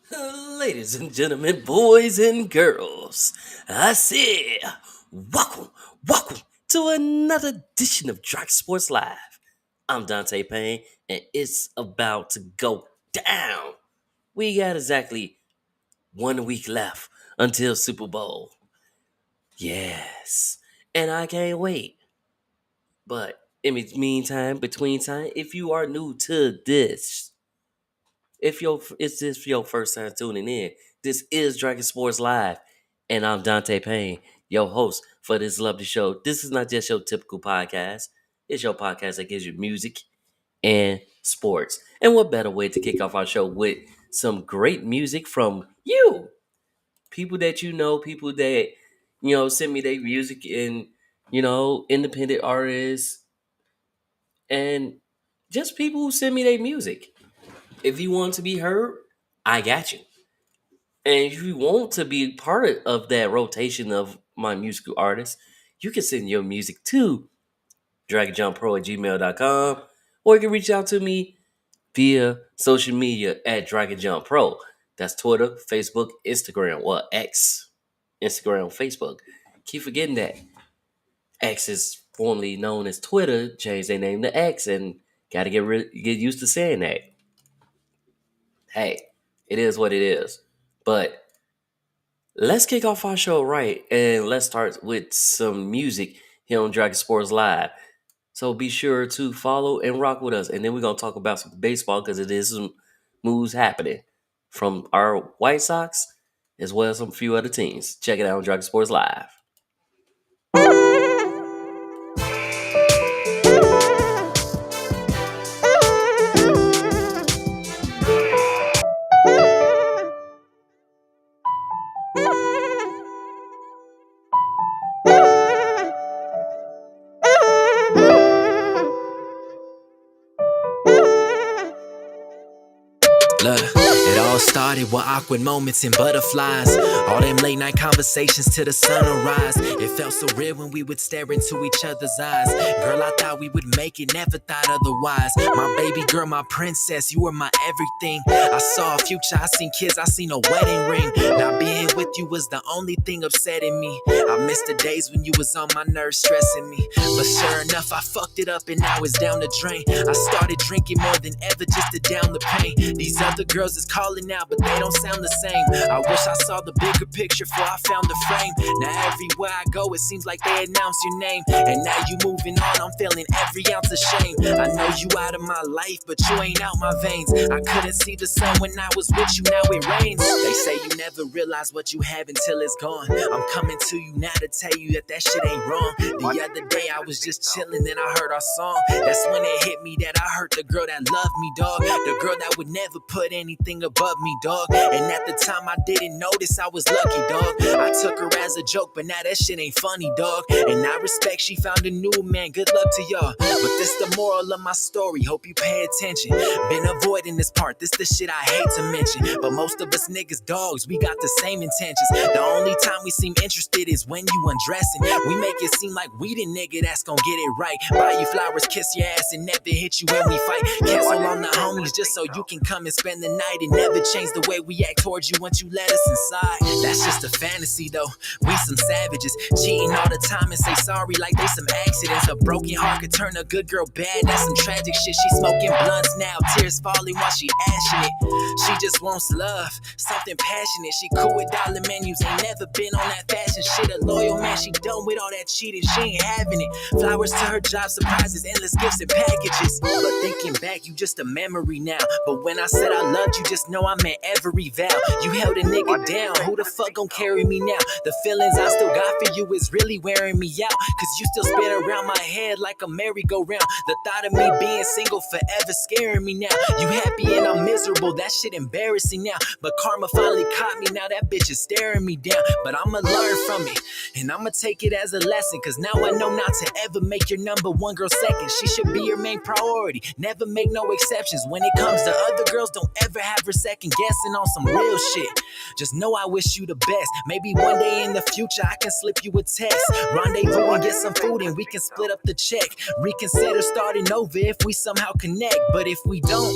Ladies and gentlemen, boys and girls, I say, welcome to another edition of Dragon Sports Live. I'm Dante Payne, and it's about to go down. We got exactly 1 week left until Super Bowl. Yes, and I can't wait. But in the meantime, between time, if you are new to this, if this your first time tuning in, this is Dragon Sports Live, and I'm Dante Payne, your host for this lovely show. This is not just your typical podcast; it's your podcast that gives you music and sports. And what better way to kick off our show with some great music from you, people that you know, people that send me their music, and independent artists, and just people who send me their music. If you want to be heard, I got you. And if you want to be part of that rotation of my musical artists, you can send your music to DragonJumppro at gmail.com, or you can reach out to me via social media at DragonJumppro. That's Twitter, Facebook, Instagram, well, X, Instagram, Facebook. Keep forgetting that X is formerly known as Twitter, changed their name to X, and got to get used to saying that. Hey, it is what it is. But let's kick off our show right, and let's start with some music here on Dragon Sports Live. So be sure to follow and rock with us, and then we're gonna talk about some baseball because it is some moves happening from our White Sox as well as some few other teams. Check it out on Dragon Sports Live. Look, it all started with awkward moments and butterflies. All them late night conversations till the sun arise. It felt so real when we would stare into each other's eyes. Girl, I thought we would make it, never thought otherwise. My baby girl, my princess, you were my everything. I saw a future, I seen kids, I seen a wedding ring. Now being with you was the only thing upsetting me. I missed the days when you was on my nerves stressing me. But sure enough, I fucked it up and now it's down the drain. I started drinking more than ever just to down the pain. These other girls is calling out, but they don't sound the same. I wish I saw the bigger picture before I found the frame. Now everywhere I go, it seems like they announce your name. And now you moving on, I'm feeling every ounce of shame. I know you out of my life, but you ain't out my veins. I couldn't see the sun when I was with you, now it rains. They say you never realize what you have until it's gone. I'm coming to you now to tell you that shit ain't wrong. The other day I was just chilling and I heard our song. That's when it hit me that I hurt the girl that loved me, dog. The girl that would never put anything above me, dog. And at the time I didn't notice I was lucky, dog. I took her as a joke, but now that shit ain't funny, dog. And I respect she found a new man, good luck to y'all. But this the moral of my story, hope you pay attention. Been avoiding this part, this the shit I hate to mention. But most of us niggas dogs, we got the same intentions. The only time we seem interested is when you undressing. We make it seem like we the nigga that's gon' get it right. Buy you flowers, kiss your ass, and never hit you when we fight. Cancel on the homies just so you can come and spend the night. And never change the way we act towards you once you let us inside. That's just a fantasy though, we some savages. Cheating all the time and say sorry like they some accidents. A broken heart could turn a good girl bad, that's some tragic shit. She smoking blunts now, tears falling while she ashing it. She just wants love, something passionate. She cool with dollar menus, ain't never been on that fashion shit. A loyal man, she done with all that cheating, she ain't having it. Flowers to her job, surprises, endless gifts and packages. But thinking back, you just a memory now. But when I said I loved you, just know I meant every vow. You held a nigga down, who the fuck gon' carry me now? The feelings I still got for you is really wearing me out. Cause you still spin around my head like a merry-go-round. The thought of me being single forever scaring me now. You happy and I'm miserable, that shit embarrassing now. But karma finally caught me, now that bitch is staring me down. But I'ma learn from it, and I'ma take it as a lesson. Cause now I know not to ever make your number one girl second. She should be your main priority, never make no exceptions. When it comes to other girls, don't ever have her second guessing on some real shit. Just know I wish you the best. Maybe one day in the future I can slip you a text. Rendezvous and get some food and we can split up the check. Reconsider starting over if we somehow connect. But if we don't,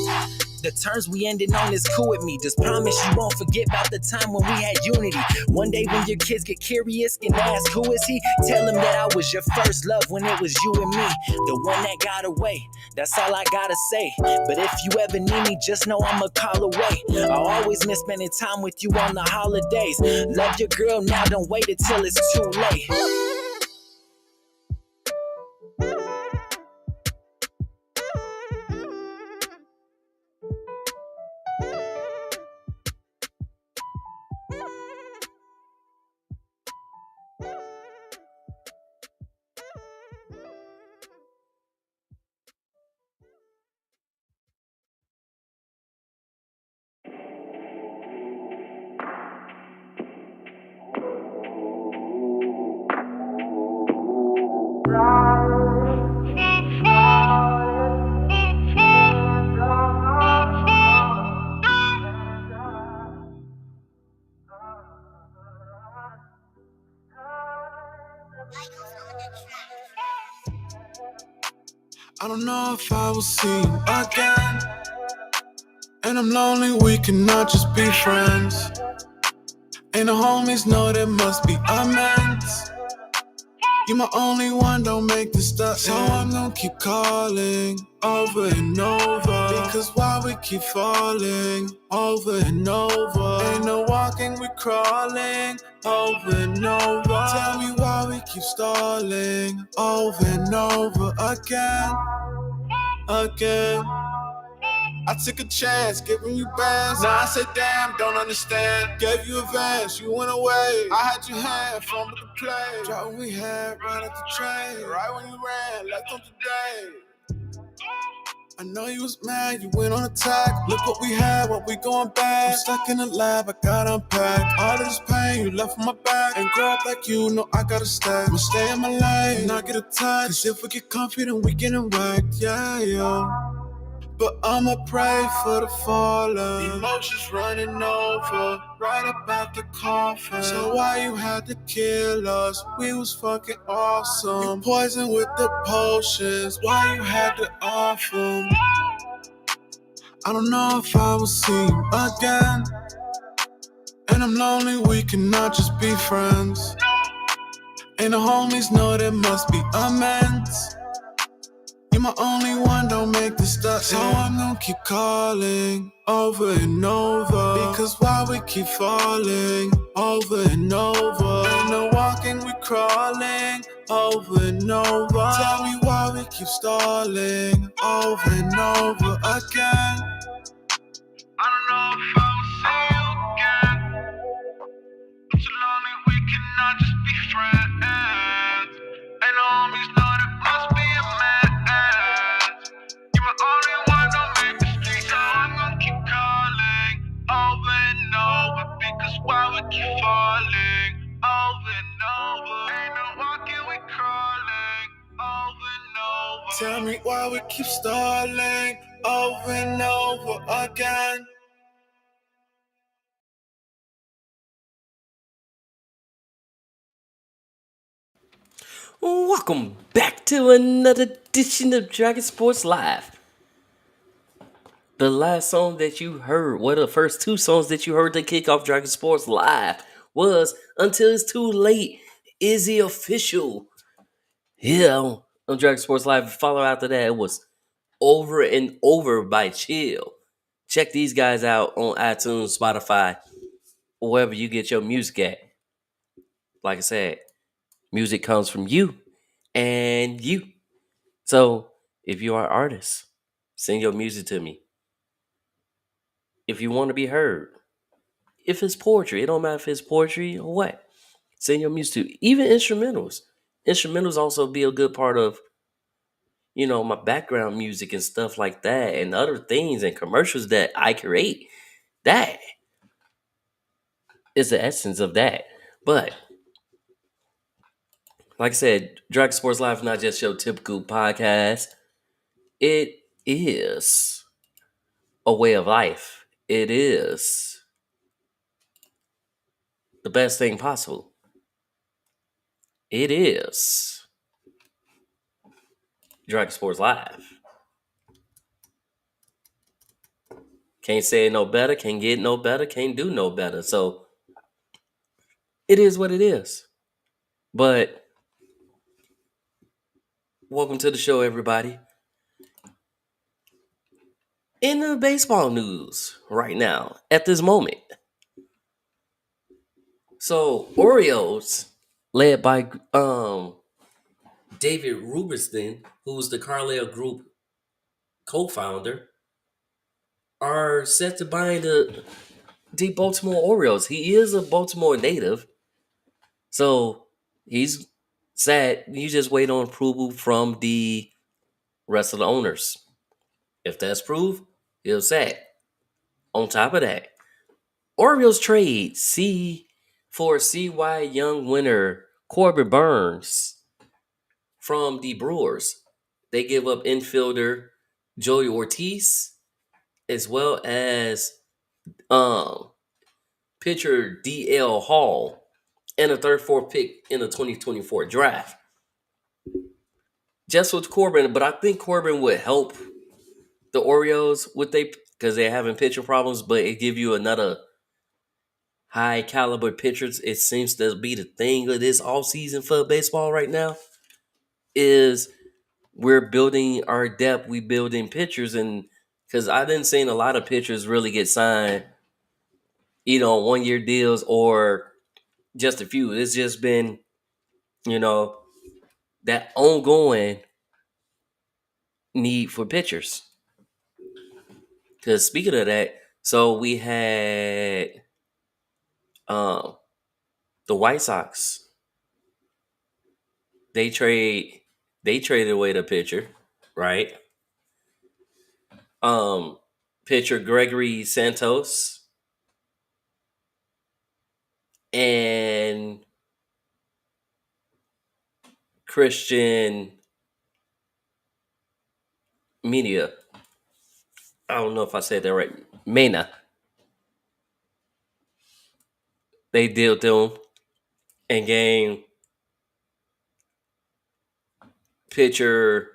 The terms we ended on is cool with me. Just promise you won't forget about the time when we had unity. One day when your kids get curious and ask who is he, tell them that I was your first love when it was you and me. The one that got away, that's all I gotta say. But if you ever need me, just know I'm a call away. I always miss spending time with you on the holidays. Love your girl now, don't wait until it's too late. I don't know if I will see you again. And I'm lonely, we cannot just be friends. And the homies know there must be amends. You're my only one, don't make this stuff. So I'm gonna keep calling over and over. Because why we keep falling over and over. Ain't no walking, we crawling over and over. Tell me why we keep stalling over and over again. I took a chance, giving you bands. Now I say damn, don't understand. Gave you advance, you went away. I had your hand, phone with the play. Drop what we had, right at the train. Right when you ran, left on today. I know you was mad, you went on attack. Look what we had, what we going back. I'm stuck in the lab, I gotta unpack. All of this pain you left on my back. Ain't grow up like you, know I gotta stay. I'ma stay in my lane, not get attached. Cause if we get comfy, then we getting whacked, yeah. But I'ma pray for the fallen. Emotions running over, right about the coffin. So why you had to kill us? We was fucking awesome. You poisoned with the potions, why you had to off them? I don't know if I will see you again. And I'm lonely, we cannot just be friends. And the homies know there must be amends. You're my only one, don't make this stuff. So I'm gonna keep calling over and over. Because why we keep falling over and over. Ain't no walking, we crawling over and over. Tell me why we keep stalling over and over again. I don't know if I will see you again. I'm too lonely, we cannot just be friends. And the homies know there must be a man. You're my only one, don't make me stay. So I'm gonna keep calling over and over. Because why we keep falling over and over. Ain't no walking, we crawling over and over. Tell me why we keep stalling over and over again. Welcome back to another edition of Dragon Sports Live. The last song that you heard, the first two songs that you heard to kick off Dragon Sports Live was Until It's Too Late. Is he official? Yeah, on Dragon Sports Live. Follow after that, it was Over and Over by Chill. Check these guys out on iTunes, Spotify, or wherever you get your music at. Like I said, music comes from you and you. So if you are an artist, send your music to me. If you want to be heard, if it's poetry, it don't matter if it's poetry or what. Send your music to even instrumentals. Instrumentals also be a good part of, my background music and stuff like that, and other things and commercials that I create. That is the essence of that. But like I said, Dragon Sports Live is not just your typical podcast. It is a way of life. It is the best thing possible. It is Dragon Sports Live. Can't say it no better, can't get no better, can't do no better. So it is what it is. But welcome to the show, everybody. In the baseball news right now, at this moment. So Orioles, led by David Rubenstein, who's the Carlyle Group co-founder, are set to buy the Baltimore Orioles. He is a Baltimore native, so he's sad. You just wait on approval from the rest of the owners. If that's proved, he'll sad. On top of that, Orioles trade for CY Young winner Corbin Burns from the Brewers. They give up infielder Joey Ortiz as well as um pitcher DL Hall and a third, fourth pick in the 2024 draft. Just with Corbin, but I think Corbin would help the Orioles with because they're having pitcher problems, but it give you another high caliber pitchers. It seems to be the thing of this all season for baseball right now. Is we're building our depth, we building pitchers, and because I didn't see a lot of pitchers really get signed, 1-year deals or just a few. It's just been, that ongoing need for pitchers. Because speaking of that, so we had um the White Sox. They traded away the pitcher, right? Pitcher Gregory Santos and Christian Media. I don't know if I said that right. Mena. They dealt them and gained pitcher,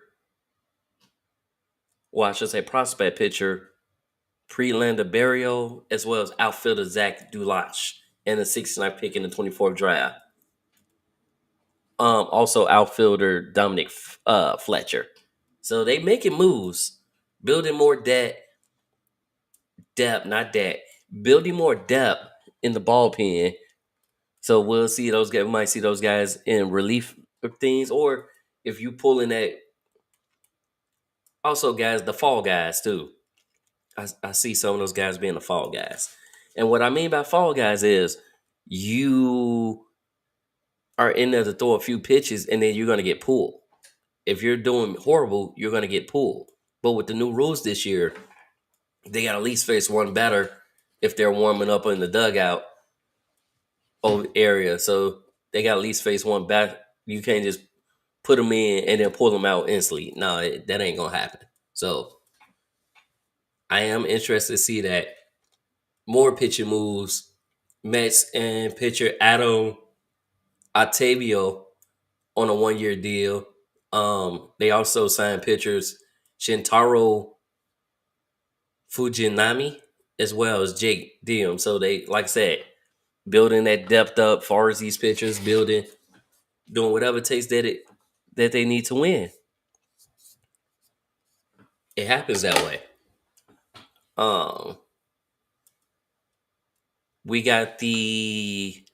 well, I should say prospect pitcher Prelanda Barrio, as well as outfielder Zach Dulash and the 69th pick in the 24th draft. Also outfielder Dominic Fletcher. So they making moves, building more building more depth in the ballpen. So we'll see those guys. We might see those guys in relief of things, or if you pull in that. Also, guys, the fall guys too. I see some of those guys being the fall guys, and what I mean by fall guys is you are in there to throw a few pitches, and then you're going to get pulled. If you're doing horrible, you're going to get pulled. But with the new rules this year, they got to at least face one batter if they're warming up in the dugout area. So they got to at least face one batter. You can't just put them in and then pull them out instantly. No, that ain't going to happen. So I am interested to see that more pitching moves. Mets and pitcher Adam Octavio on a 1-year deal. They also signed pitchers Shintaro Fujinami as well as Jake Diem. So they, like I said, building that depth up, far as these pitchers, doing whatever it takes that they need to win. It happens that way. We got the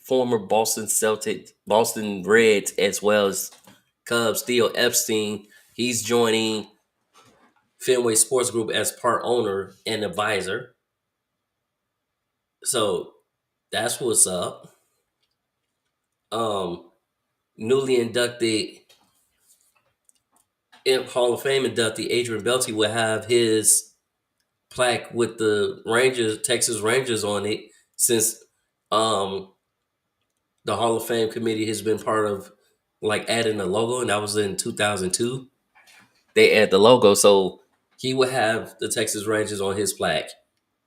former Boston Celtics, Boston Reds, as well as Cubs, Theo Epstein. He's joining Fenway Sports Group as part owner and advisor. So that's what's up. Newly inducted Hall of Fame inductee Adrian Beltre will have his plaque with the Texas Rangers on it, since the Hall of Fame committee has been part of adding the logo, and that was in 2002. They add the logo, so he would have the Texas Rangers on his plaque.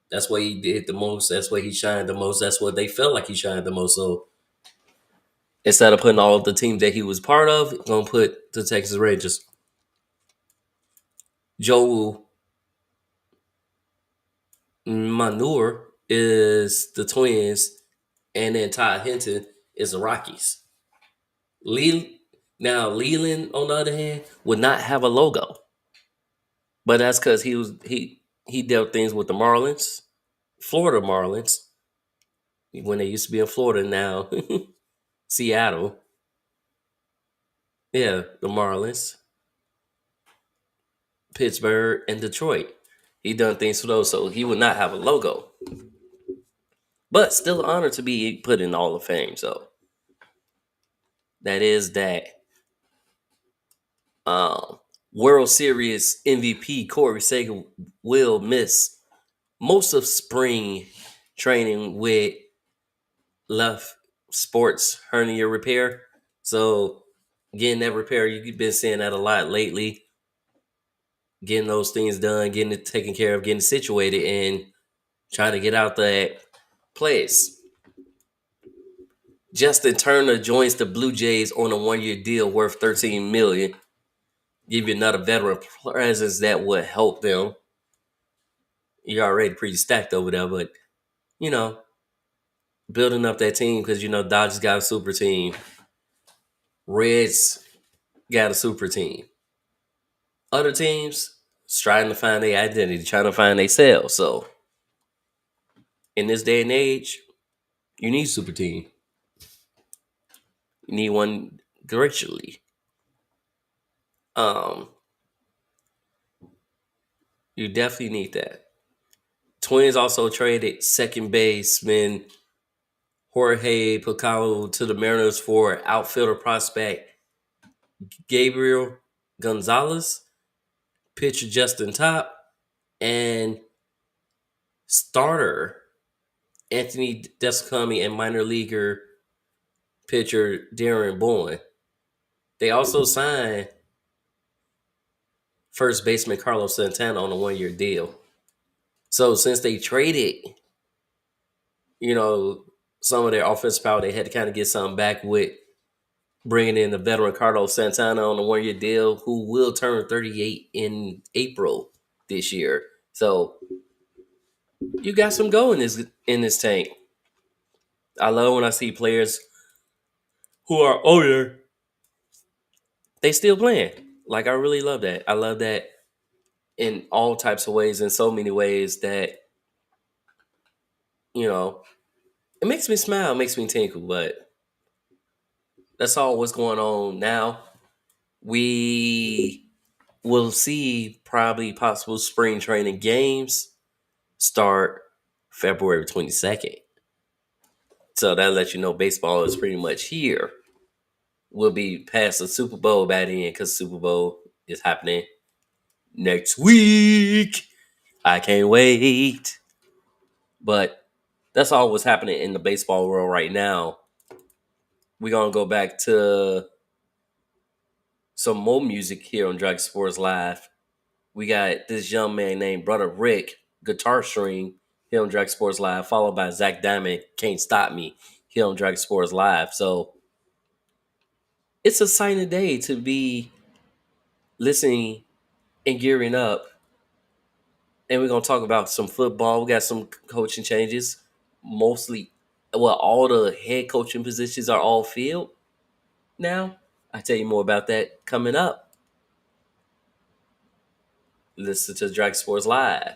That's what he did the most. That's what he shined the most. That's what they felt like he shined the most. So instead of putting all of the teams that he was part of, gonna put the Texas Rangers. Joe Manure is the Twins, and then Todd Hinton is the Rockies. Leland, on the other hand, would not have a logo, but that's because he dealt things with the Marlins, Florida Marlins, when they used to be in Florida. Now Seattle, yeah, the Marlins, Pittsburgh, and Detroit. He done things for those, so he would not have a logo, but still an honor to be put in the Hall of Fame. So that is that. Um, World Series MVP Corey Seager will miss most of spring training with left sports hernia repair. So getting that repair, you've been seeing that a lot lately. Getting those things done, getting it taken care of, getting it situated, and trying to get out that place. Justin Turner joins the Blue Jays on a 1-year deal worth $13 million. Give you another veteran presence that would help them. You're already pretty stacked over there, but building up that team because Dodgers got a super team, Reds got a super team. Other teams trying to find their identity, trying to find themselves. So in this day and age, you need a super team. You need one gradually. You definitely need that. Twins also traded second baseman Jorge Picalo to the Mariners for outfielder prospect Gabriel Gonzalez, pitcher Justin Top, and starter Anthony Descami and minor leaguer pitcher Darren Bowen. They also signed first baseman Carlos Santana on a 1-year deal. So since they traded, some of their offensive power, they had to kind of get something back with bringing in the veteran Carlos Santana on a 1-year deal, who will turn 38 in April this year. So you got some go in this tank. I love when I see players who are older, they still playing. Like, I really love that. I love that in all types of ways, in so many ways that, it makes me smile, makes me tinkle, but that's all what's going on now. We will see probably possible spring training games start February 22nd. So that lets you know baseball is pretty much here. We'll be past the Super Bowl by then because Super Bowl is happening next week. I can't wait. But that's all what's happening in the baseball world right now. We're going to go back to some more music here on Dragon Sports Live. We got this young man named Brother Rick, Guitar String, here on Dragon Sports Live, followed by Zach Diamond, Can't Stop Me, here on Dragon Sports Live. So it's a signing day to be listening and gearing up. And we're going to talk about some football. We got some coaching changes. All the head coaching positions are all filled now. I'll tell you more about that coming up. Listen to Dragon Sports Live.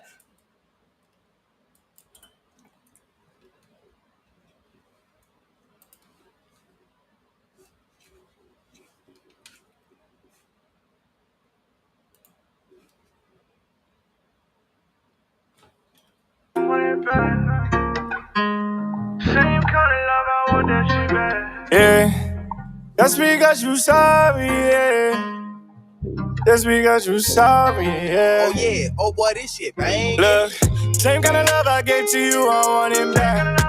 Yeah, that's because you sorry, yeah. That's because you sorry, yeah. Oh yeah, oh boy, this shit, man. Look, same kind of love I gave to you, I want it back.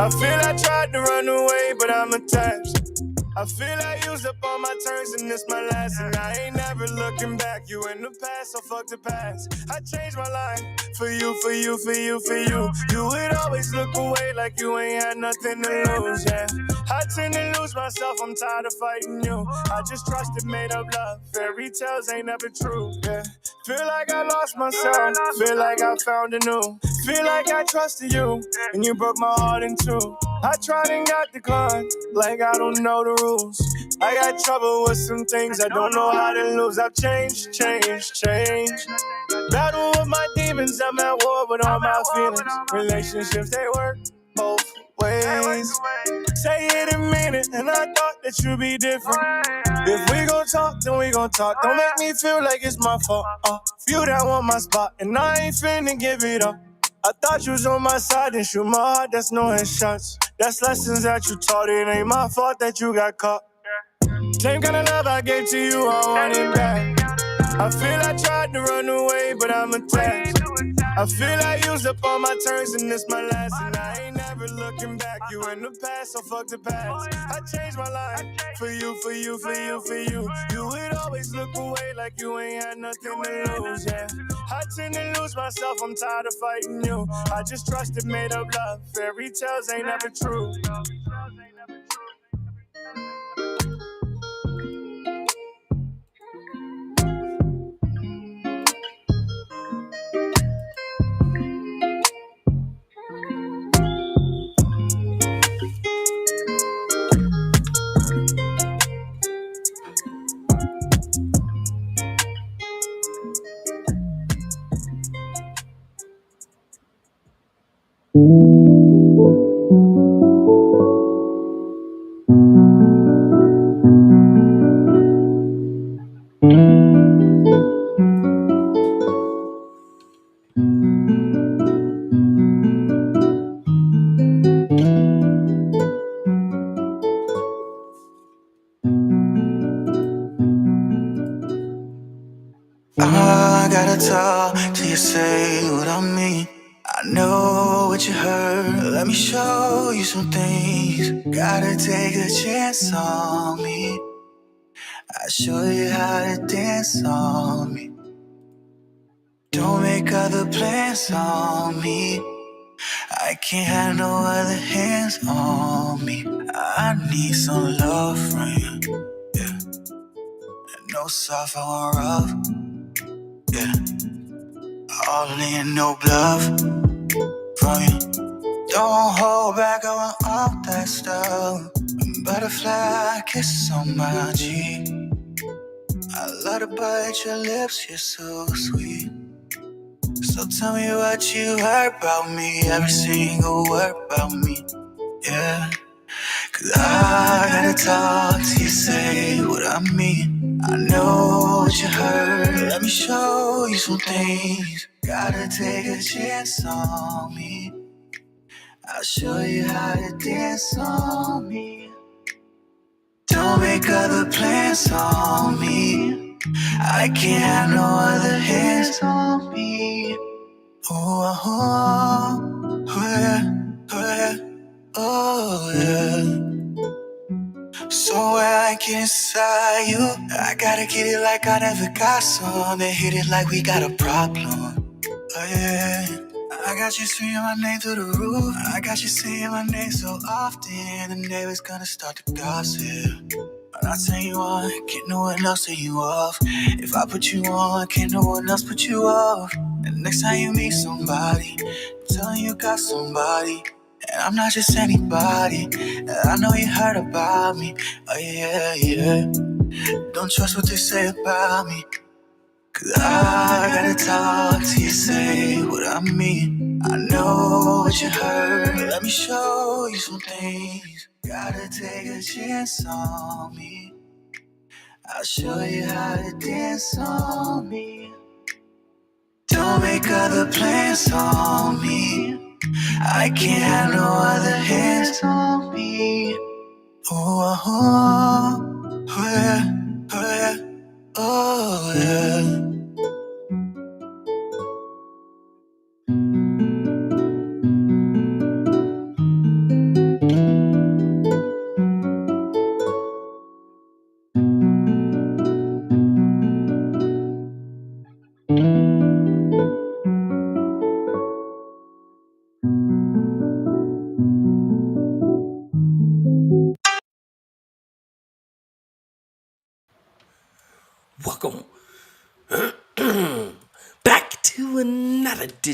I feel I tried to run away, but I'm attached. I feel I used up all my turns and this my last. And I ain't never looking back. You in the past, so fuck the past. I changed my life for you, for you, for you, for you. You would always look away like you ain't had nothing to lose, yeah. I tend to lose myself, I'm tired of fighting you. I just trusted made up love. Fairy tales ain't never true, yeah. Feel like I lost myself, feel like I found a new. Feel like I trusted you, and you broke my heart in two. I tried and got declined, like I don't know the rules. I got trouble with some things I don't know how to lose. I've changed. Battle with my demons, I'm at war with all my feelings. Relationships, they work both ways. Say it and mean it, and I thought that you'd be different. If we gon' talk, then we gon' talk. Don't make me feel like it's my fault. You that want my spot, and I ain't finna give it up. I thought you was on my side and shoot my heart, that's no headshots. That's lessons that you taught, it ain't my fault that you got caught. Same kind of love I gave to you, I want it back. I feel I tried to run away, but I'm attached. I feel I used up all my turns and this my last. And I ain't never looking back. You in the past, so fuck the past. I changed my life for you, for you, for you, for you. You would always look away like you ain't had nothing to lose, yeah. I tend to lose myself, I'm tired of fighting you. I just trusted made up love. Fairy tales ain't never true. I gotta talk till you say what I mean. I know what you heard. Let me show you some things. Gotta take a chance on me. I'll show you how to dance on me. Don't make other plans on me. I can't have no other hands on me. I need some love from you. Yeah. No soft or rough. Yeah. All in, no bluff from you. Don't hold back, I want all that stuff. Butterfly kiss on my cheek. I love to bite your lips, you're so sweet. So tell me what you heard about me, every single word about me, yeah. Cause I gotta talk till you say what I mean. I know what you heard, let me show you some things. Gotta take a chance on me. I'll show you how to dance on me. Don't make other plans on me. I can't have no other hands on me. Oh, oh, oh yeah, oh yeah, oh yeah. So when I get inside you, I gotta get it like I never got some. Then hit it like we got a problem. Oh yeah. I got you screaming my name through the roof. I got you saying my name so often, the neighbors gonna start to gossip. But I tell you on, can't no one else take you off. If I put you on, can't no one else put you off. And next time you meet somebody, tell you got somebody. And I'm not just anybody. And I know you heard about me. Oh yeah, yeah. Don't trust what they say about me. Cause I gotta talk till you say what I mean. I know what you heard. Let me show you some things. Gotta take a chance on me. I'll show you how to dance on me. Don't make other plans on me. I can't have no other hands on me. Oh, oh, oh yeah, oh yeah, oh yeah.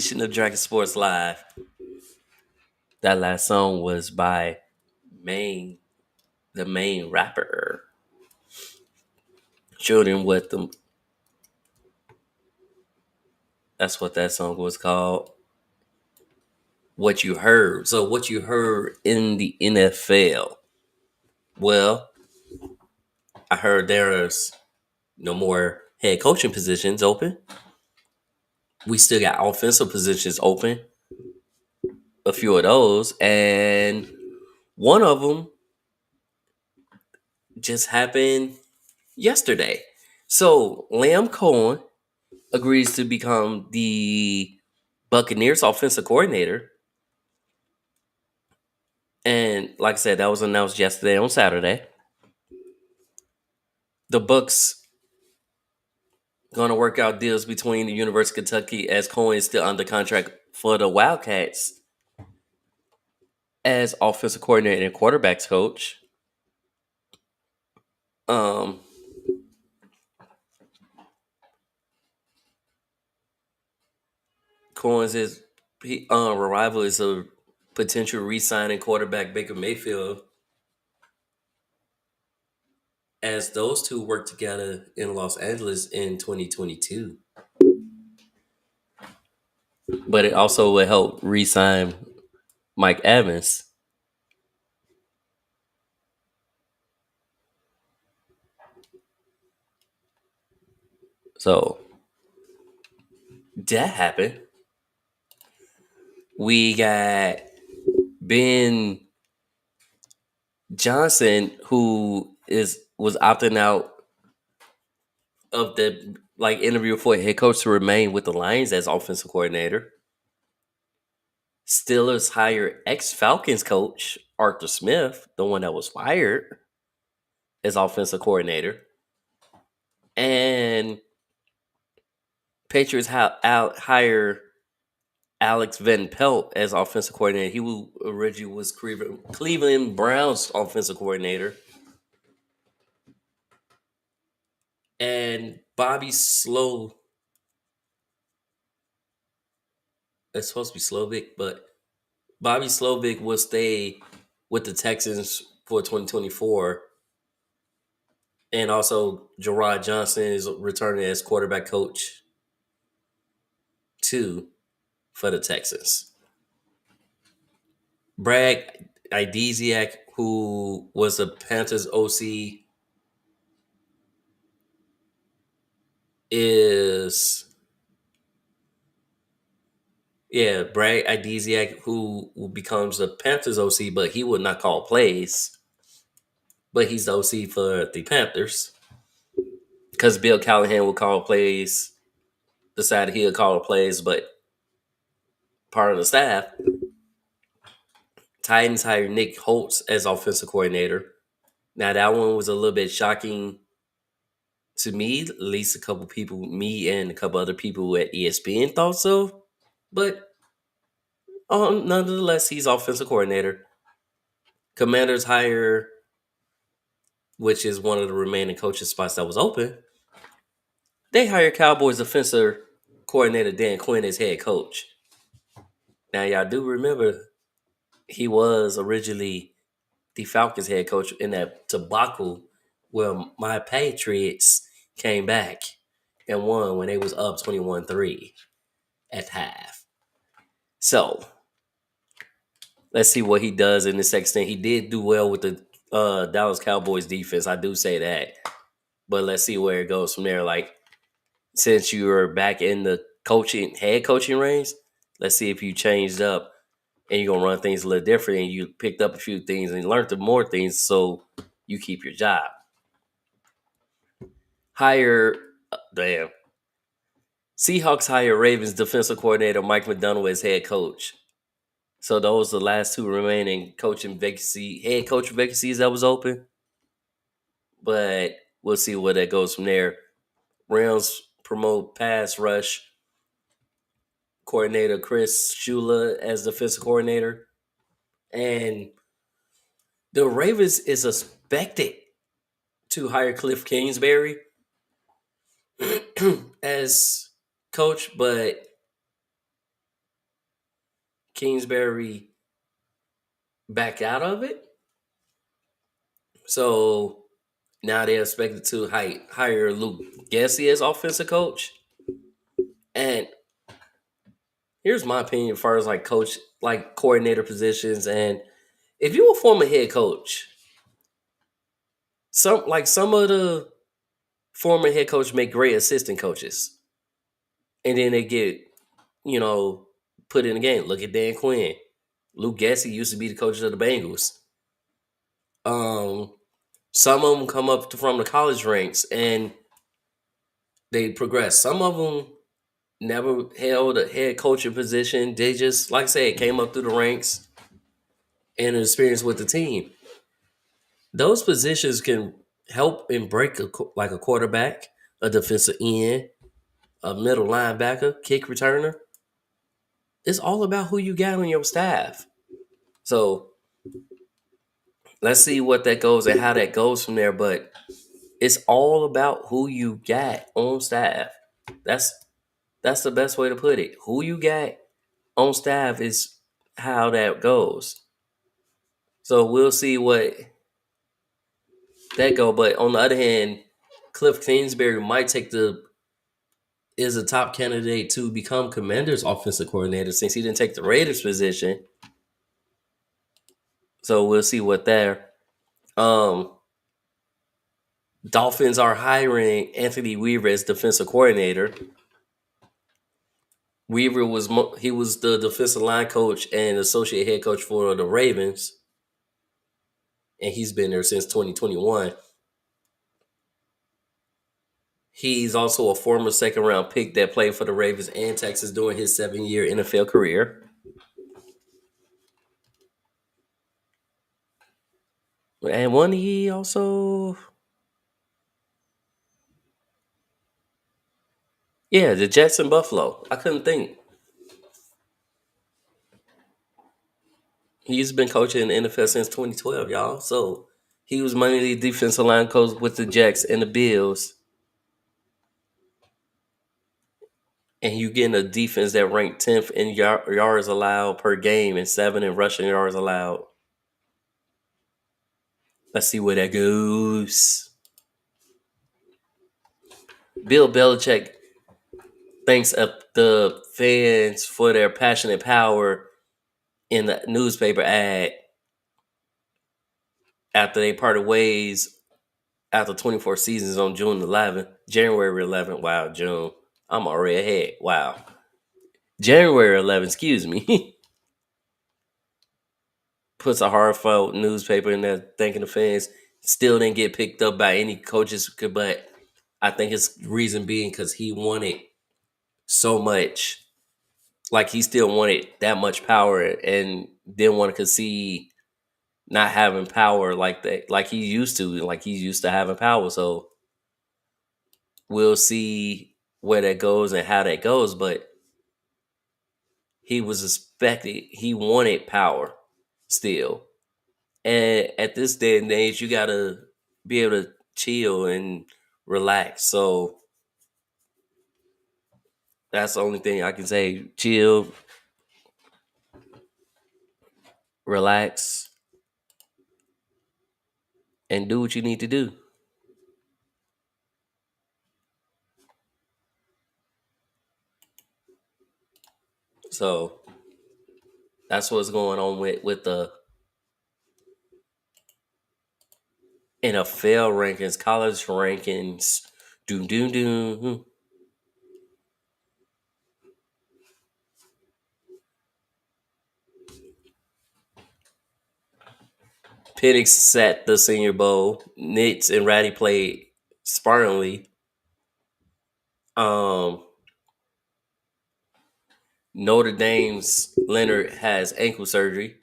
edition of Dragon Sports Live. That last song was by the main rapper. Children with them. That's what that song was called. What you heard. So what you heard in the NFL. Well, I heard there's no more head coaching positions open. We still got offensive positions open. A few of those. And one of them just happened yesterday. So Lamb Cohen agrees to become the Buccaneers offensive coordinator. And like I said, that was announced yesterday on Saturday. The Bucs going to work out deals between the University of Kentucky as Cohen is still under contract for the Wildcats as offensive coordinator and quarterbacks coach. Cohen's arrival is a potential re-signing quarterback Baker Mayfield as those two work together in Los Angeles in 2022. But it also will help re-sign Mike Evans. So that happened. We got Ben Johnson, who was opting out of the interview for a head coach to remain with the Lions as offensive coordinator. Steelers hire ex-Falcons coach Arthur Smith, the one that was fired, as offensive coordinator. And Patriots hire Alex Van Pelt as offensive coordinator. He originally was Cleveland Browns offensive coordinator. And Bobby Slow, it's supposed to be Slovic, but Bobby Slovic will stay with the Texans for 2024. And also Gerard Johnson is returning as quarterback coach too for the Texans. Brad Idesiak, who was the Panthers OC, Brad Idesiak, who becomes the Panthers OC, but he would not call plays. But he's the OC for the Panthers. Because Bill Callahan will call plays, decided he would call the plays, but part of the staff. Titans hired Nick Holtz as offensive coordinator. Now, that one was a little bit shocking to me. At least me and a couple other people at ESPN thought so. But nonetheless, he's offensive coordinator. Commanders hire, which is one of the remaining coaching spots that was open. They hired Cowboys offensive coordinator Dan Quinn as head coach. Now, y'all do remember he was originally the Falcons head coach in that debacle where my Patriots came back and won when they was up 21-3 at half. So, let's see what he does in the second stint. He did do well with the Dallas Cowboys defense. I do say that. But let's see where it goes from there. Like, since you are back in the head coaching range, let's see if you changed up and you're going to run things a little different and you picked up a few things and learned more things so you keep your job. Seahawks hire Ravens defensive coordinator Mike McDonald as head coach. So those are the last two remaining head coaching vacancies that was open. But we'll see where that goes from there. Rams promote pass rush coordinator Chris Shula as defensive coordinator. And the Ravens is expected to hire Cliff Kingsbury as coach, but Kingsbury back out of it. So now they're expected to hire Luke Gessie as offensive coach. And here's my opinion as far as like coach, like coordinator positions. And if you a former head coach, some of the former head coach make great assistant coaches. And then they get, you know, put in the game. Look at Dan Quinn. Luke Gessie used to be the coach of the Bengals. Um, some of them come up from the college ranks and they progress. Some of them never held a head coaching position. They just, like I said, came up through the ranks and experience with the team. Those positions can help and break like a quarterback, a defensive end, a middle linebacker, kick returner. It's all about who you got on your staff. So let's see what that goes and how that goes from there. But it's all about who you got on staff. That's the best way to put it. Who you got on staff is how that goes. So we'll see what that go. But on the other hand, Cliff Kingsbury might is a top candidate to become Commanders offensive coordinator since he didn't take the Raiders position. So we'll see what there. Dolphins are hiring Anthony Weaver as defensive coordinator. Weaver was the defensive line coach and associate head coach for the Ravens, and he's been there since 2021. He's also a former second-round pick that played for the Ravens and Texas during his 7-year NFL career. And one he also... Yeah, the Jets and Buffalo. I couldn't think. He's been coaching in the NFL since 2012, y'all. So he was mainly defensive line coach with the Jets and the Bills. And you getting a defense that ranked 10th in yards allowed per game and 7th in rushing yards allowed. Let's see where that goes. Bill Belichick thanks the fans for their passionate power in the newspaper ad after they parted ways after 24 seasons on January 11th. Wow, June. I'm already ahead. Wow. January 11th, excuse me. Puts a heartfelt newspaper in there thanking the fans. Still didn't get picked up by any coaches, but I think his reason being because he wanted so much. Like he still wanted that much power and didn't want to concede not having power like that, like he used to, like he's used to having power. So we'll see where that goes and how that goes. But he was expected, he wanted power still. And at this day and age, you gotta be able to chill and relax. So that's the only thing I can say. Chill, relax, and do what you need to do. So that's what's going on with the NFL rankings, college rankings. Doom doom doom. Penix sat the Senior Bowl. Nitz and Ratty played sparingly. Notre Dame's Leonard has ankle surgery.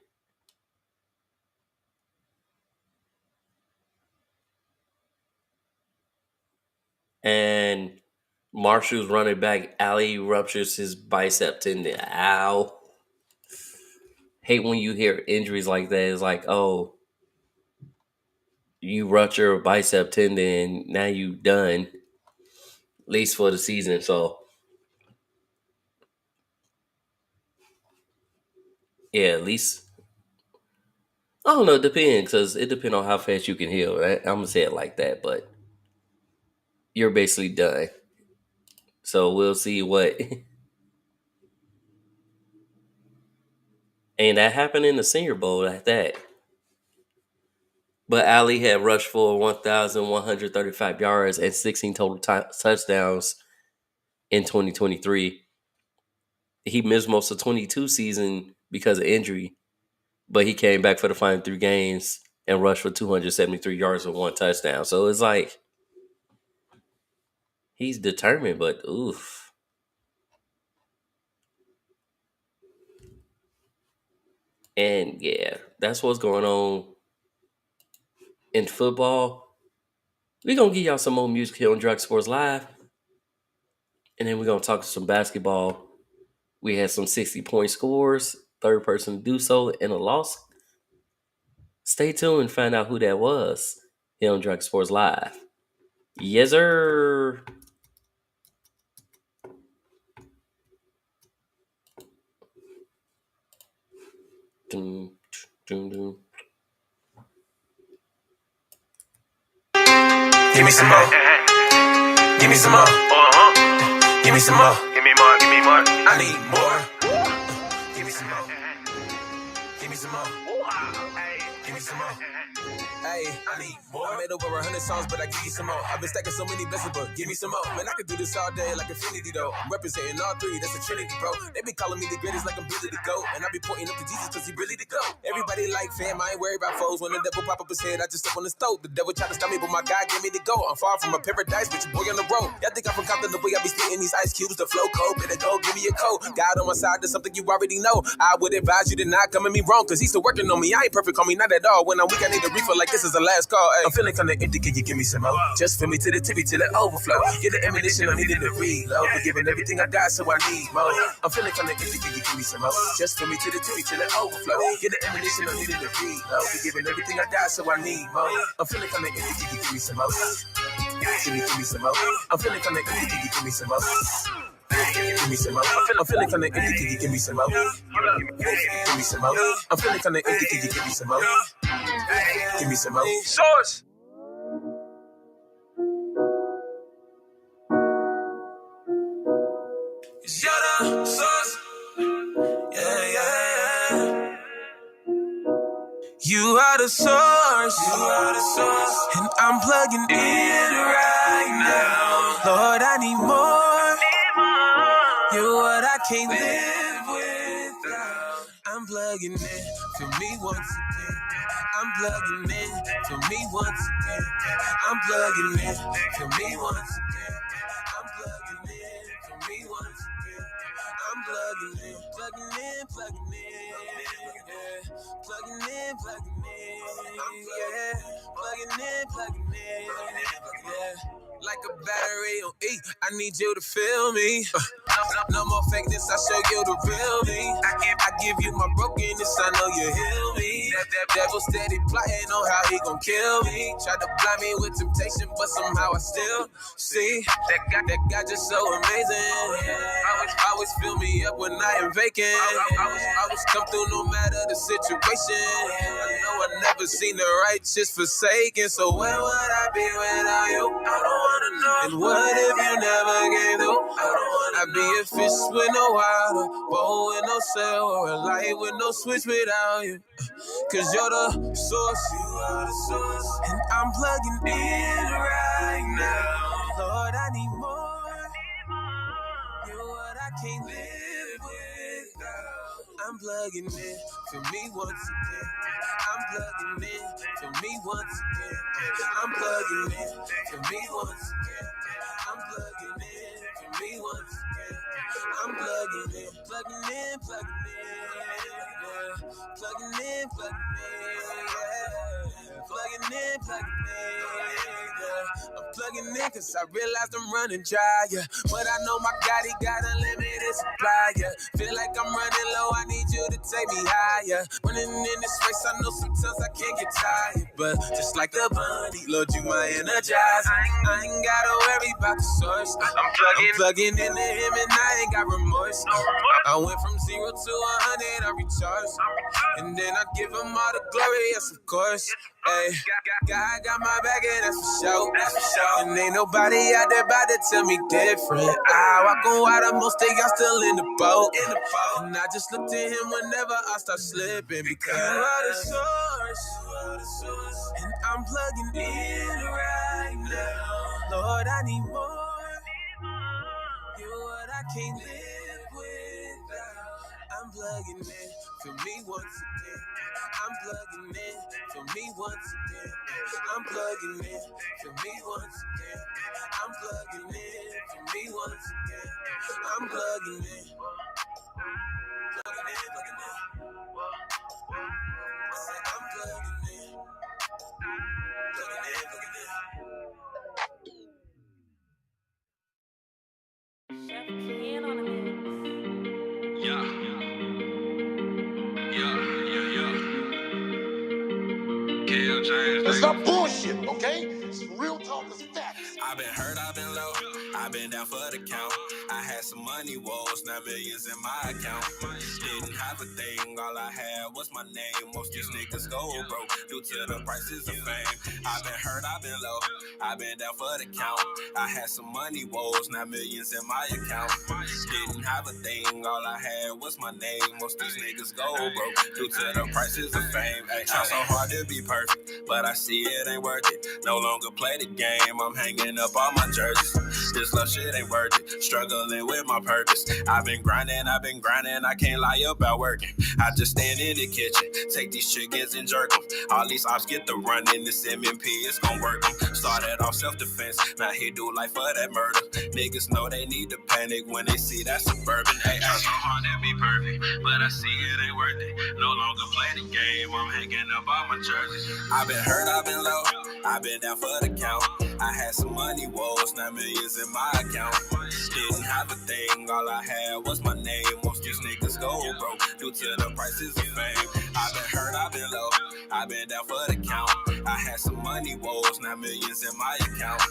And Marshall's running back Ali ruptures his bicep tendon. Ow. Hate when you hear injuries like that. It's like, oh, you rupture a bicep tendon, now you done, at least for the season. So Yeah, at least I don't know. It depends because it depends on how fast you can heal. Right? I'm gonna say it like that, but you're basically done. So we'll see what. And that happened in the Senior Bowl at that. But Ali had rushed for 1,135 yards and 16 total touchdowns in 2023. He missed most of 22 season because of injury, but he came back for the final 3 games and rushed for 273 yards and 1 touchdown. So it's like he's determined, but oof. And yeah, that's what's going on in football. We're going to give y'all some more music here on Drug Sports Live. And then we're going to talk some basketball. We had some 60-point scores, third person to do so, and a loss. Stay tuned and find out who that was here on Drug Sports Live. Yes, sir. Dun, dun, dun. Give me some more. Give me some more. Give me some more. Give me more. Give me more. I need more. Give me some more. Give me some more. Give me some more. Hey, I need more. I made over 100 songs, but I give you some more. I've been stacking so many blessings, but give me some more. Man, I could do this all day like infinity, though. I'm representing all three, that's a trinity, bro. They be calling me the greatest like I'm Billy the GOAT. And I be pointing up to Jesus cause he really the GOAT. Everybody like fam, I ain't worried about foes. When the devil pop up his head, I just step on the stove. The devil try to stop me, but my God gave me the go. I'm far from a paradise, but your boy on the road. Y'all think I'm from Compton, the way I be spitting these ice cubes, the flow cold. Better go, give me a coat. God on my side, that's something you already know. I would advise you to not come at me wrong, cause he's still working on me. I ain't perfect, on me, not at all. When I'm weak, I need a refill like this is the last call. Ay. I'm feeling kinda empty, can you give me some more? Just fill me to the tippy till it overflow. Get the ammunition, I needed to reload. Forgiving everything I got, so I need more. I'm feeling kinda empty, can you give me some more? Just fill me to the tippy till it overflow. Get the ammunition, I needed to reload. Forgiving everything I got, so I need more. I'm feeling kinda empty, can you give me some more? Give me some more. I'm feeling kinda empty, can you give me some more? Give me some more. I'm feeling kinda empty, can you give me some more? Give me some more. I'm feeling kinda empty, can you give me some more? Give me some more. Source. It's your source. Yeah. You are the source. And I'm plugging in right now. Lord, I need more. You're what I can't live without. I'm plugging in for me once again. I'm plugging in for me once again. I'm plugging in for me once again. I'm plugging in for me once again. I'm plugging in. Yeah. Plugging in. Yeah. Plugging in. Yeah. Like a battery on E, I need you to feel me. No more fakeness, I show you the real me. I give you my brokenness, I know you heal me. That devil steady plotting on how he gon' kill me. Tried to blind me with temptation, but somehow I still see that God just so amazing. Always fill me up when I am vacant. Always come through no matter the situation. I know I never seen the righteous forsaken, so where would I be without you? I don't wanna know. And what if you never came through? I don't wanna I'd be a fish with no water, bowl with no sail, or a light with no switch without you. Cause you're the source, you are the source, and I'm plugging in right now. Lord, I need more. You're what I can't live without. I'm plugging in for me once again. I'm plugging in for me once again. I'm plugging in for me once again. I'm plugging in for me once again. I'm plugging in. Yeah. Plugging in. Yeah. I'm plugging in cause I realized I'm running dry, yeah. But I know my God, he got unlimited supplier. Feel like I'm running low, I need you to take me higher. Running in this race, I know sometimes I can't get tired. But just like the bunny, Lord, you my energizer. I ain't gotta worry about the source. I'm plugging into him and I ain't got remorse. I went from 0 to 100, I recharged. And then I give him all the glory, yes, of course. Hey, God got my back and that's for sure. And ain't nobody out there about to tell me different. I walk on water, most of y'all still in the boat. And I just look to him whenever I start slipping. Because you are the source. And I'm plugging in right now. Lord, I need more. You're what I can't live without. I'm plugging in for me once again. I'm plugging in for me once again. I'm plugging in for me once again. I'm plugging in for me once again. I'm plugging in. Plugging in, plugging in. I said I'm plugging in. Plugging in, plugging in. It's not bullshit, okay? It's real talk, it's facts. I've been hurt, I've been low, I've been down for the count. I had some money woes, now millions in my account. Didn't have a thing, all I had was my name. Most these niggas go broke due to the prices of fame. I've been hurt, I've been low, I've been down for the count. I had some money woes, now millions in my account. Didn't have a thing, all I had was my name. Most these niggas go broke due to the prices of fame. Ay, try so hard to be perfect, but I see it ain't worth it. No longer play the game, I'm hanging up all my jerseys. This love shit ain't worth it, struggling with my purpose. I've been grinding, I can't lie about working. I just stand in the kitchen, take these chickens and jerk them. All these ops get the running, this MMP is gon' work them. Started off self-defense, now he do life for that murder. Niggas know they need to panic when they see that suburban. Hey, I so hard to be perfect, but I see it ain't worth it. No longer play the game, I'm hanging up all my jerseys. I've been hurt, I've been low, I've been down for the count. I had some money woes, now millions in my account. Didn't have a thing, all I had was my name. Most these niggas go broke due to the prices of fame. I've been hurt, I've been low, I've been down for the count. I had some money woes, now millions in my account.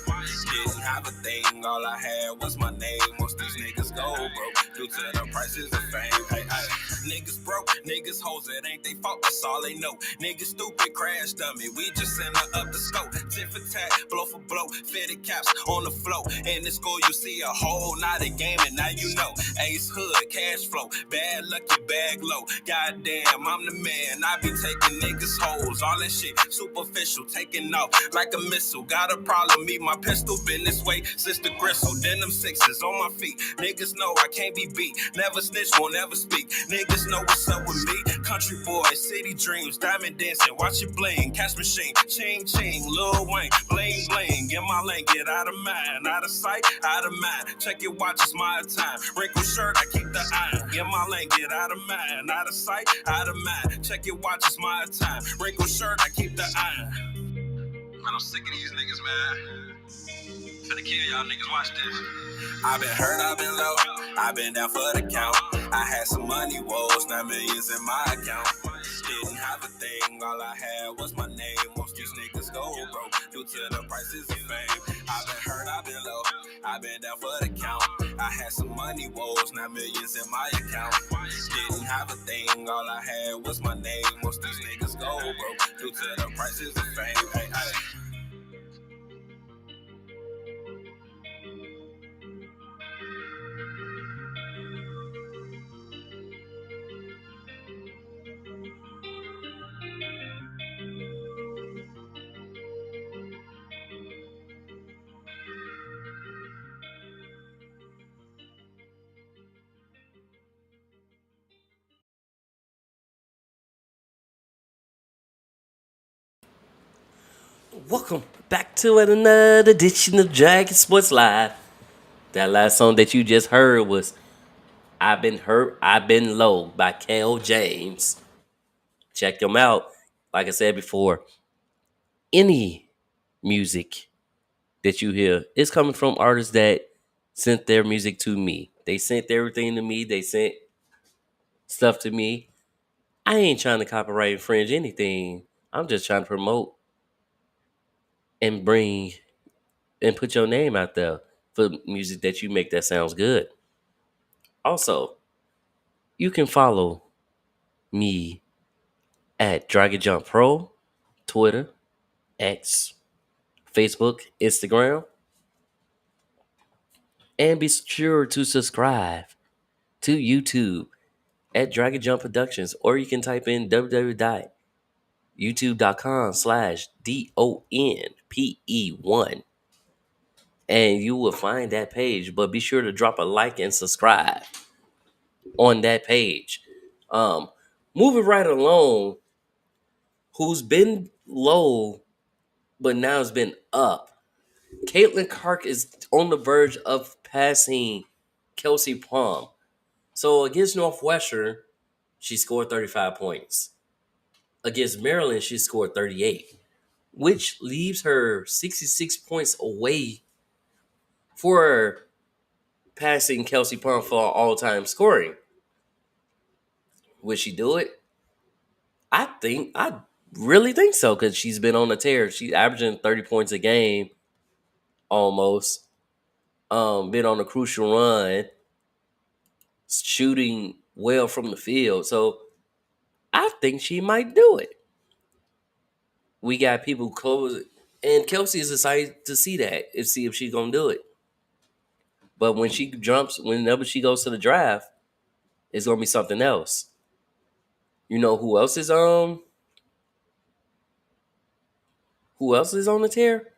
Didn't have a thing, all I had was my name. Most these niggas go broke due to the prices of fame. Hey, hey. Niggas broke, niggas hoes, it ain't they fault, that's all they know. Niggas stupid, crash dummy, we just send her up the scope. Tit for tat, blow for blow, fitted caps on the flow. In the school you see a whole lot of gaming, now you know. Ace hood, cash flow, bad luck, your bag low. Goddamn, I'm the man, I be taking niggas hoes. All that shit, superficial, taking off like a missile. Got a problem, me, my pistol been this way since the gristle. Denim sixes on my feet, niggas know I can't be beat. Never snitch, won't ever speak. Niggas know what's up with me. Country boy, city dreams, diamond dancing, watch it bling. Cash machine, ching ching, Lil Wayne, bling bling. In my lane, get out of mind, out of sight, out of mind. Check your watch, it's my time. Wrinkled shirt, I keep the iron. In my lane, get out of mind, out of sight, out of mind. Check your watch, it's my time. Wrinkled shirt, I keep the iron. Man, I'm sick of these niggas, man. Finna kill y'all niggas, watch this. I've been hurt, I've been low, I've been down for the count. I had some money woes, now millions in my account. Didn't have a thing, all I had was my name. Most these niggas go broke due to the prices of fame. I've been hurt, I've been low, I've been down for the count. I had some money woes, now millions in my account. Didn't have a thing, all I had was my name. Most these niggas go broke due to the prices of fame. Hey, hey. Welcome back to another edition of Dragon Sports Live. That last song that you just heard was I've Been Hurt, I've Been Low by Kel James. Check them out. Like I said before, any music that you hear is coming from artists that sent their music to me. They sent everything to me. They sent stuff to me. I ain't trying to copyright infringe anything. I'm just trying to promote and bring and put your name out there for music that you make that sounds good. Also, you can follow me at DragonJumppro, Twitter, X, Facebook, Instagram, and be sure to subscribe to YouTube at Dragon Jump Productions, or you can type in www.youtube.com/DONPE1 and you will find that page. But be sure to drop a like and subscribe on that page. Um, Moving right along, who's been low but now has been up. Caitlin Clark is on the verge of passing Kelsey Plum. So against Northwestern, she scored 35 points. Against Maryland, she scored 38, which leaves her 66 points away for passing Kelsey Plum for all-time scoring. Would she do it? I really think so, because she's been on a tear. She's averaging 30 points a game almost. Been on a crucial run, shooting well from the field. So I think she might do it. We got people close, and Kelsey is excited to see that and see if she's gonna do it. But when she jumps, whenever she goes to the draft, it's gonna be something else. You know who else is on the tear?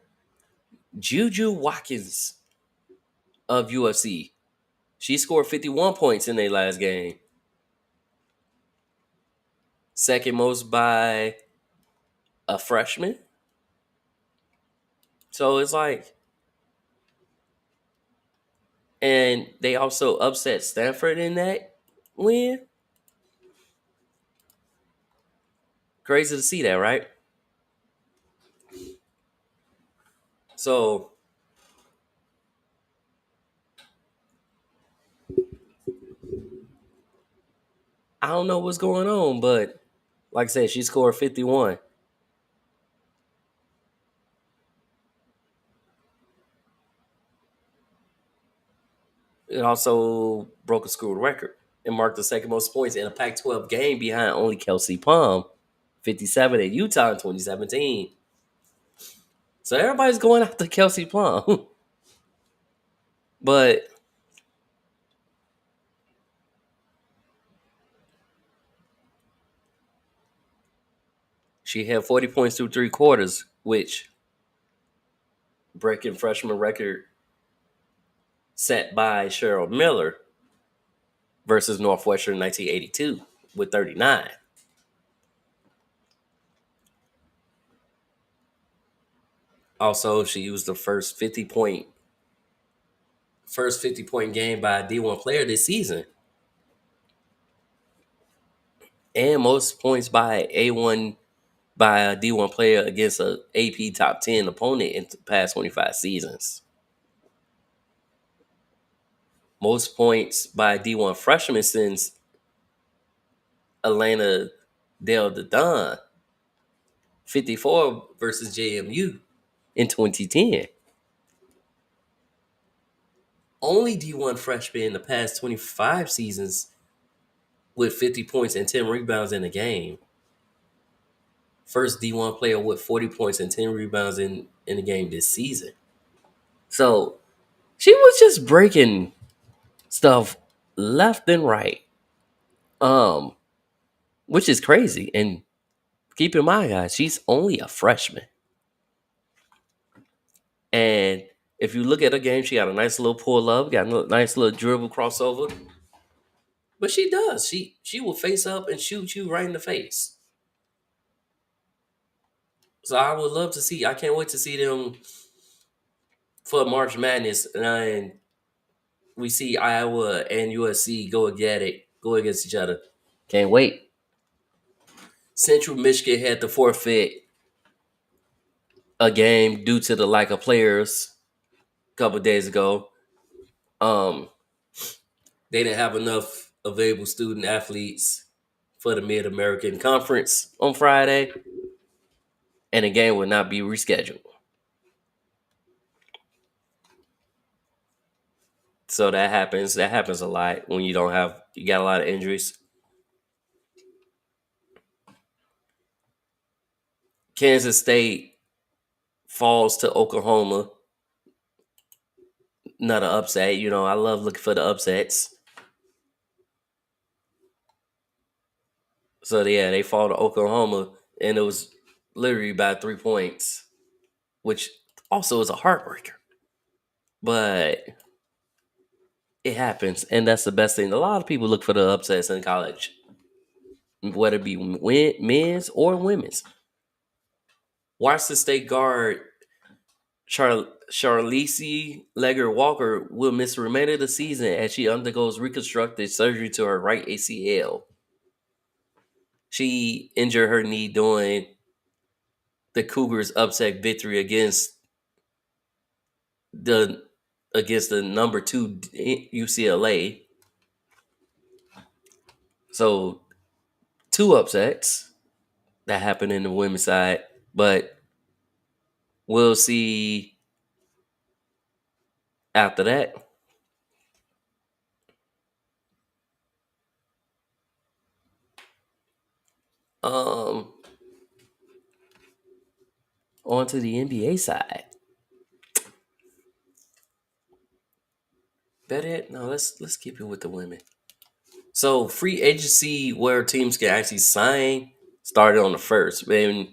Juju Watkins of UFC. She scored 51 points in their last game. Second most by a freshman. So it's like, and they also upset Stanford in that win. Crazy to see that, right? So I don't know what's going on, but like I said, she scored 51. It also broke a school record and marked the second most points in a Pac-12 game behind only Kelsey Plum, 57 at Utah in 2017. So everybody's going after Kelsey Plum. But she had 40 points through three quarters, which breaking freshman record set by Cheryl Miller versus Northwestern 1982 with 39. Also, she was the first 50-point game by a D1 player this season. And most points by a D1 player against a AP top 10 opponent in the past 25 seasons. Most points by a D1 freshman since Elena Del Don, 54 versus JMU in 2010. Only D1 freshman in the past 25 seasons with 50 points and 10 rebounds in a game. First D1 player with 40 points and 10 rebounds in the game this season. So she was just breaking stuff left and right. Which is crazy. And keep in mind, guys, she's only a freshman. And if you look at her game, she got a nice little pull up, got a nice little dribble crossover. But she does. She will face up and shoot you right in the face. So I would love to see. I can't wait to see them for March Madness, and we see Iowa and USC go against each other. Can't wait. Central Michigan had to forfeit a game due to the lack of players a couple days ago. They didn't have enough available student athletes for the Mid American Conference on Friday, and the game will not be rescheduled. So that happens. That happens a lot when you got a lot of injuries. Kansas State falls to Oklahoma. Not an upset. I love looking for the upsets. So yeah, they fall to Oklahoma, and it was literally by 3 points, which also is a heartbreaker. But it happens, and that's the best thing. A lot of people look for the upsets in college, whether it be men's or women's. Washington State guard Charlize Legger Walker will miss the remainder of the season as she undergoes reconstructive surgery to her right ACL. She injured her knee during the Cougars' upset victory the against the number 2 UCLA. So 2 upsets that happened in the women's side, but we'll see after that. Um, on to the NBA side. Better no, let's keep it with the women. So free agency where teams can actually sign started on the 1st. And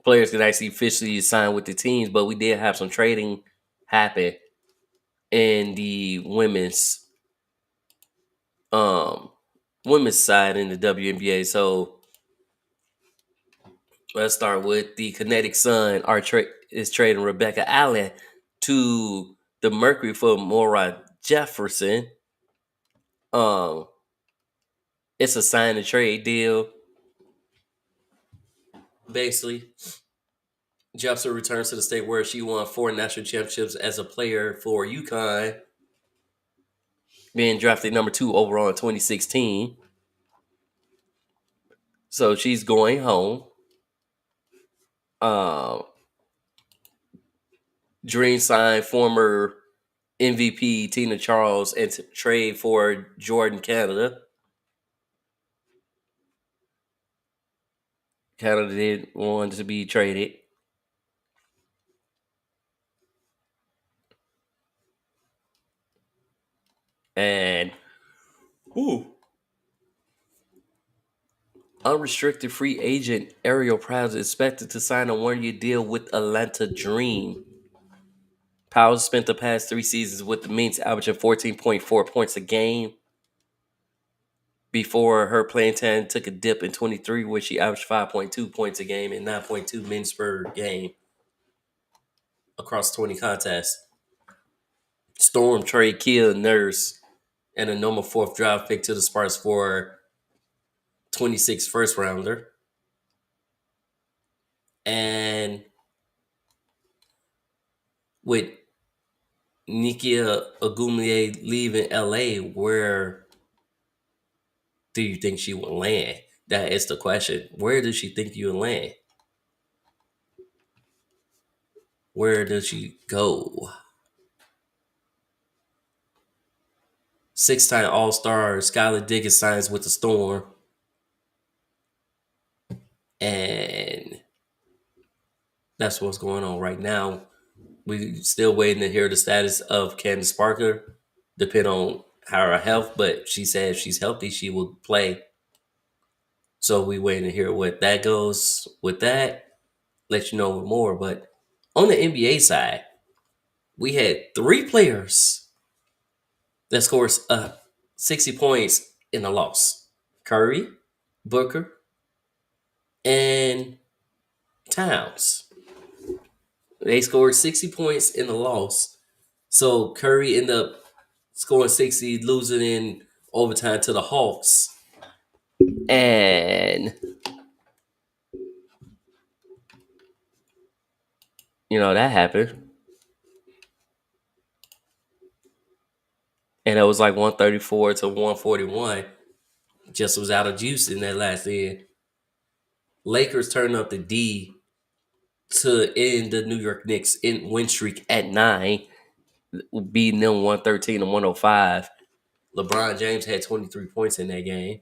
players can actually officially sign with the teams, but we did have some trading happen in the um women's side in the WNBA. So let's start with the Kinetic Sun. Is trading Rebecca Allen to the Mercury for Maura Jefferson. It's a sign and trade deal. Basically, Jefferson returns to the state where she won 4 national championships as a player for UConn, being drafted number 2 overall in 2016. So she's going home. Dream signed former MVP Tina Charles and trade for Jordan Canada. Canada did want to be traded. And unrestricted free agent Ariel Prowse is expected to sign a 1-year deal with Atlanta Dream. Powell spent the past 3 seasons with the Minx, averaging 14.4 points a game. Before her playing time took a dip in 23, where she averaged 5.2 points a game and 9.2 minutes per game across 20 contests. Storm trade Kia Nurse and a number 4th draft pick to the Sparks for 26 first rounder. And with Nikia Ogumie leaving LA, where do you think she will land? That is the question. Where does she think you will land? Where does she go? 6-time All-Star Skylar Diggins signs with the Storm. And that's what's going on right now. We still waiting to hear the status of Candace Parker, depend on her health, but she said if she's healthy, she will play. So we waiting to hear what that goes with that. Let you know more. But on the NBA side, we had 3 players that scores 60 points in a loss. Curry, Booker, and Towns. They scored 60 points in the loss. So Curry ended up scoring 60, losing in overtime to the Hawks. And that happened. and it was like 134 to 141. Just was out of juice in that last end. Lakers turned up the D to end the New York Knicks in win streak at 9, beating them 113 to 105. LeBron James had 23 points in that game.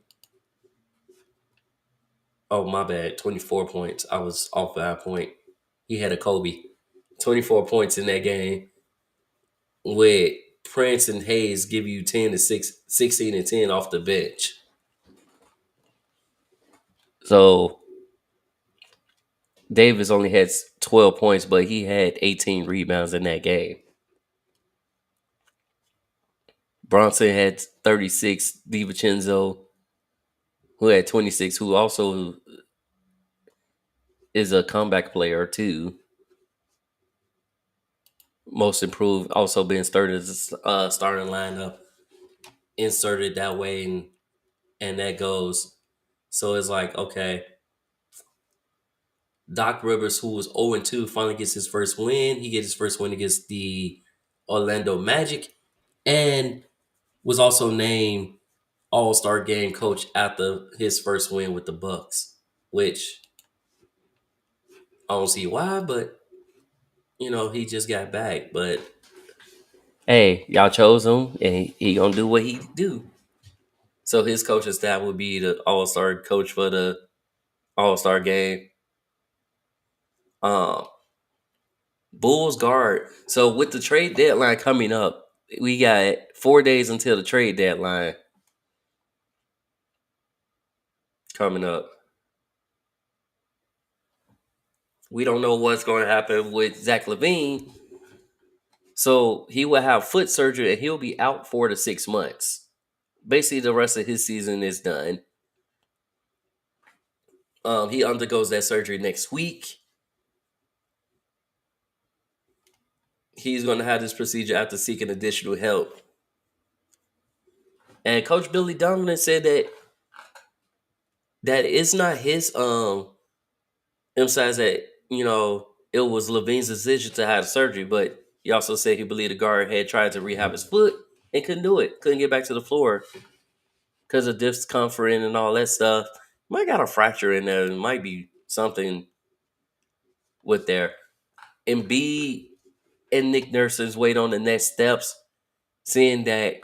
Oh, my bad. 24 points. I was off by a point. He had a Kobe. 24 points in that game. With Prince and Hayes give you 10 to 6, 16 and 10 off the bench. So Davis only had 12 points, but he had 18 rebounds in that game. Bronson had 36. DiVincenzo, who had 26, who also is a comeback player too. Most improved, also been started as a starting lineup, inserted that way, and that goes. So it's like, okay, Doc Rivers, who was 0-2, finally gets his first win. He gets his first win against the Orlando Magic, and was also named All-Star Game coach after his first win with the Bucks, which I don't see why, but he just got back. But hey, y'all chose him, and he gonna do what he do. So his coaching staff would be the All-Star coach for the All-Star Game. Bulls guard. So with the trade deadline coming up, we got 4 days until the trade deadline coming up. We don't know what's going to happen with Zach LaVine. So he will have foot surgery and he'll be out 4 to 6 months. Basically, the rest of his season is done. He undergoes that surgery next week. He's going to have this procedure after seeking additional help. And Coach Billy Donovan said that it's not his emphasize that, it was Levine's decision to have the surgery, but he also said he believed the guard had tried to rehab his foot and couldn't do it. Couldn't get back to the floor because of discomfort and all that stuff. Might got a fracture in there. It might be something with there. Embiid and Nick Nurse's wait on the next steps, seeing that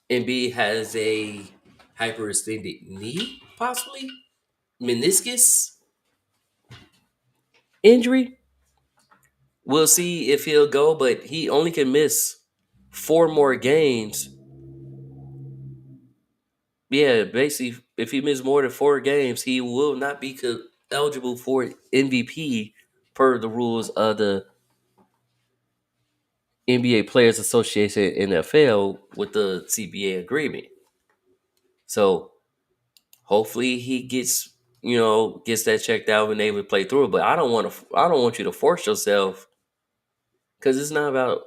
Embiid has a hyperextended knee, possibly meniscus injury. We'll see if he'll go, but he only can miss 4 more games. Yeah, basically, if he misses more than 4 games, he will not be eligible for MVP per the rules of the NBA Players Association NFL with the CBA agreement. So hopefully he gets that checked out and able to play through it. But I don't want you to force yourself, because it's not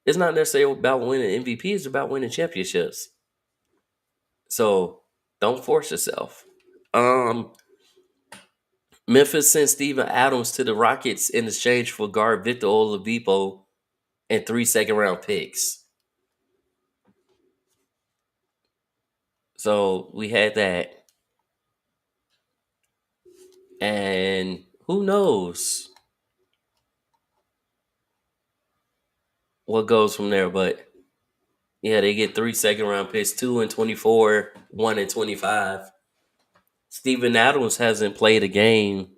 necessarily about winning MVP, it's about winning championships. So don't force yourself. Memphis sent Steven Adams to the Rockets in exchange for guard Victor Oladipo and 3 second-round picks. So we had that. And who knows what goes from there. But yeah, they get 3 second-round picks, 2 and 24, 1 and 25. Steven Adams hasn't played a game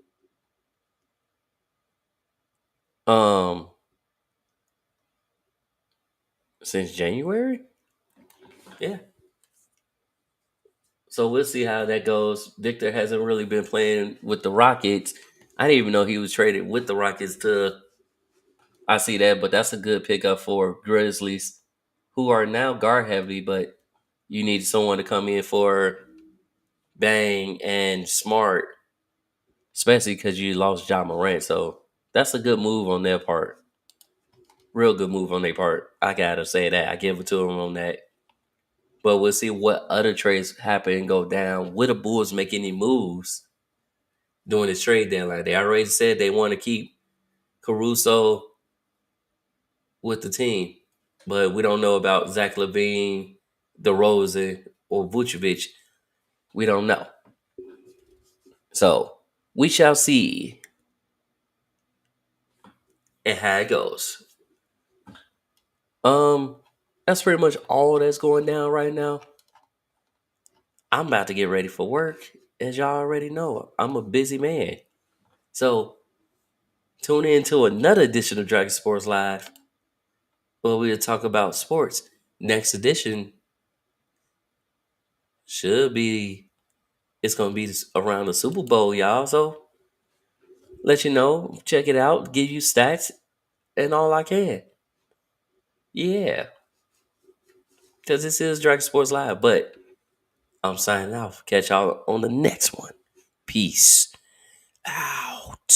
since January. Yeah. So we'll see how that goes. Victor hasn't really been playing with the Rockets. I didn't even know he was traded with the Rockets I see that, but that's a good pickup for Grizzlies, who are now guard heavy, but you need someone to come in for Bang and Smart, especially because you lost John Morant. So that's a good move on their part. Real good move on their part. I gotta say that. I give it to them on that. But we'll see what other trades happen and go down. Will the Bulls make any moves during this trade deadline? They already said they want to keep Caruso with the team. but we don't know about Zach Levine, DeRozan, or Vucevic. We don't know. So we shall see and how it goes. Um, that's pretty much all that's going down right now. I'm about to get ready for work, as y'all already know. I'm a busy man. So tune in to another edition of Dragon Sports Live, where we'll talk about sports. Next edition should be it's gonna be around the Super Bowl, y'all. So let you know, check it out, give you stats and all I can. Yeah, because this is Dragon Sports Live, but I'm signing off. Catch y'all on the next one. Peace out.